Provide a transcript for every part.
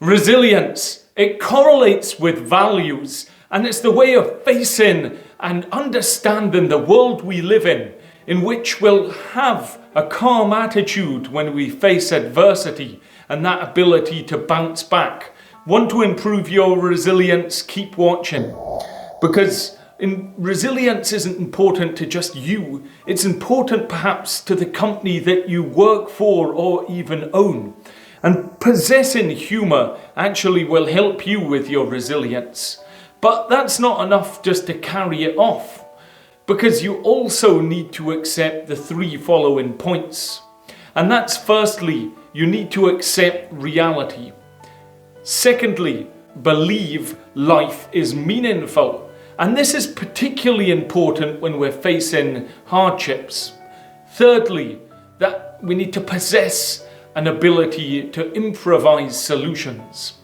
Resilience, it correlates with values, and it's the way of facing and understanding the world we live in which we'll have a calm attitude when we face adversity and that ability to bounce back. Want to improve your resilience? Keep watching. Because resilience isn't important to just you, it's important perhaps to the company that you work for or even own. And possessing humour actually will help you with your resilience. But that's not enough just to carry it off, because you also need to accept the 3 following points. And that's firstly, you need to accept reality. Secondly, believe life is meaningful. And this is particularly important when we're facing hardships. Thirdly, that we need to possess an ability to improvise solutions.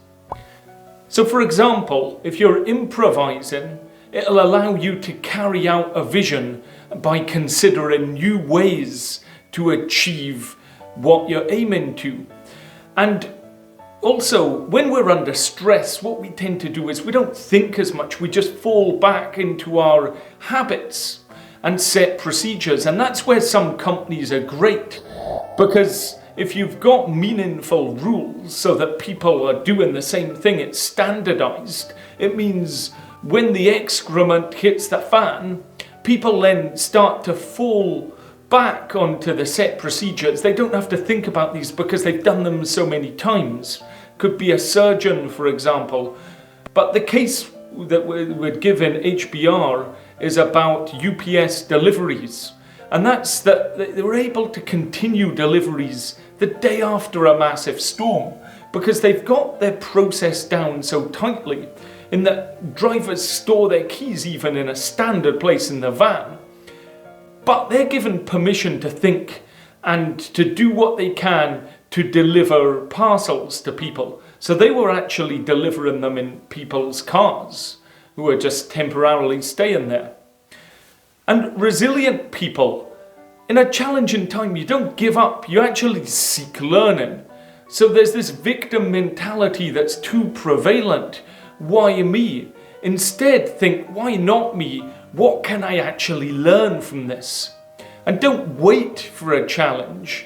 So for example, if you're improvising, it'll allow you to carry out a vision by considering new ways to achieve what you're aiming to. And also, when we're under stress, what we tend to do is we don't think as much, we just fall back into our habits and set procedures. And that's where some companies are great, because if you've got meaningful rules so that people are doing the same thing, it's standardized. It means when the excrement hits the fan, people then start to fall back onto the set procedures. They don't have to think about these because they've done them so many times. Could be a surgeon, for example. But the case that we're given HBR is about UPS deliveries. And that's that they were able to continue deliveries the day after a massive storm because they've got their process down so tightly in that drivers store their keys even in a standard place in the van. But they're given permission to think and to do what they can to deliver parcels to people. So they were actually delivering them in people's cars who were just temporarily staying there. And resilient people, in a challenging time, you don't give up, you actually seek learning. So there's this victim mentality that's too prevalent. Why me? Instead, think, why not me? What can I actually learn from this? And don't wait for a challenge.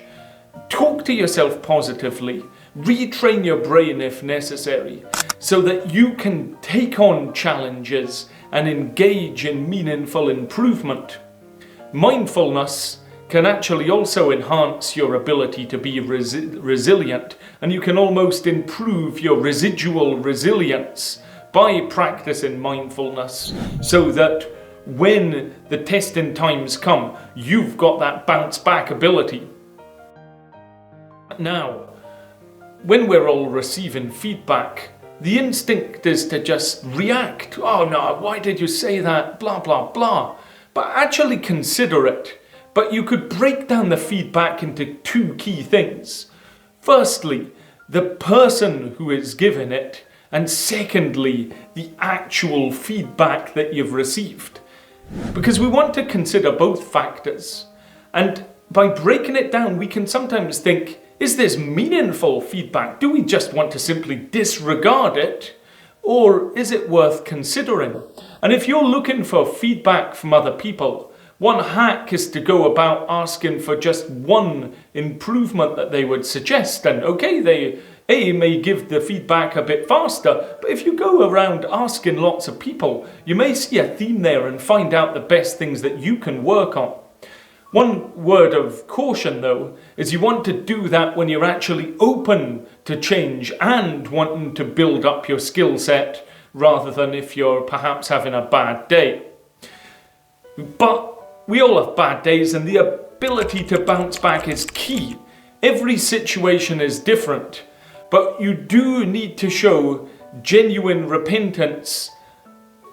Talk to yourself positively. Retrain your brain if necessary, so that you can take on challenges and engage in meaningful improvement. Mindfulness can actually also enhance your ability to be resilient, and you can almost improve your residual resilience by practicing mindfulness, so that when the testing times come, you've got that bounce back ability. Now, when we're all receiving feedback, the instinct is to just react. Oh no, why did you say that? Blah, blah, blah. But actually consider it. But you could break down the feedback into 2 key things. Firstly, the person who is giving it, and secondly, the actual feedback that you've received. Because we want to consider both factors. And by breaking it down, we can sometimes think, is this meaningful feedback? Do we just want to simply disregard it? Or is it worth considering? And if you're looking for feedback from other people, one hack is to go about asking for just one improvement that they would suggest. And okay, they may give the feedback a bit faster, but if you go around asking lots of people, you may see a theme there and find out the best things that you can work on. One word of caution though, is you want to do that when you're actually open to change and wanting to build up your skill set, rather than if you're perhaps having a bad day. But we all have bad days, and the ability to bounce back is key. Every situation is different, but you do need to show genuine repentance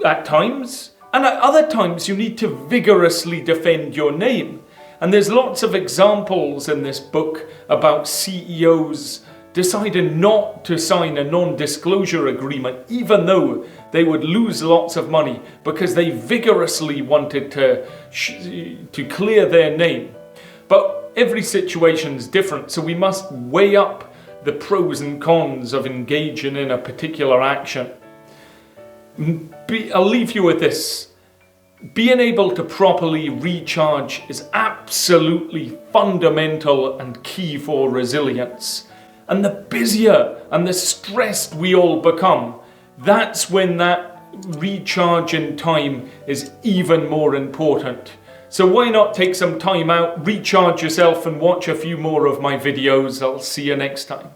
at times, and at other times you need to vigorously defend your name. And there's lots of examples in this book about CEOs deciding not to sign a non-disclosure agreement, even though they would lose lots of money, because they vigorously wanted to clear their name. But every situation is different, so we must weigh up the pros and cons of engaging in a particular action. I'll leave you with this. Being able to properly recharge is absolutely fundamental and key for resilience. And the busier and the stressed we all become, that's when that recharge in time is even more important. So why not take some time out, recharge yourself, and watch a few more of my videos. I'll see you next time.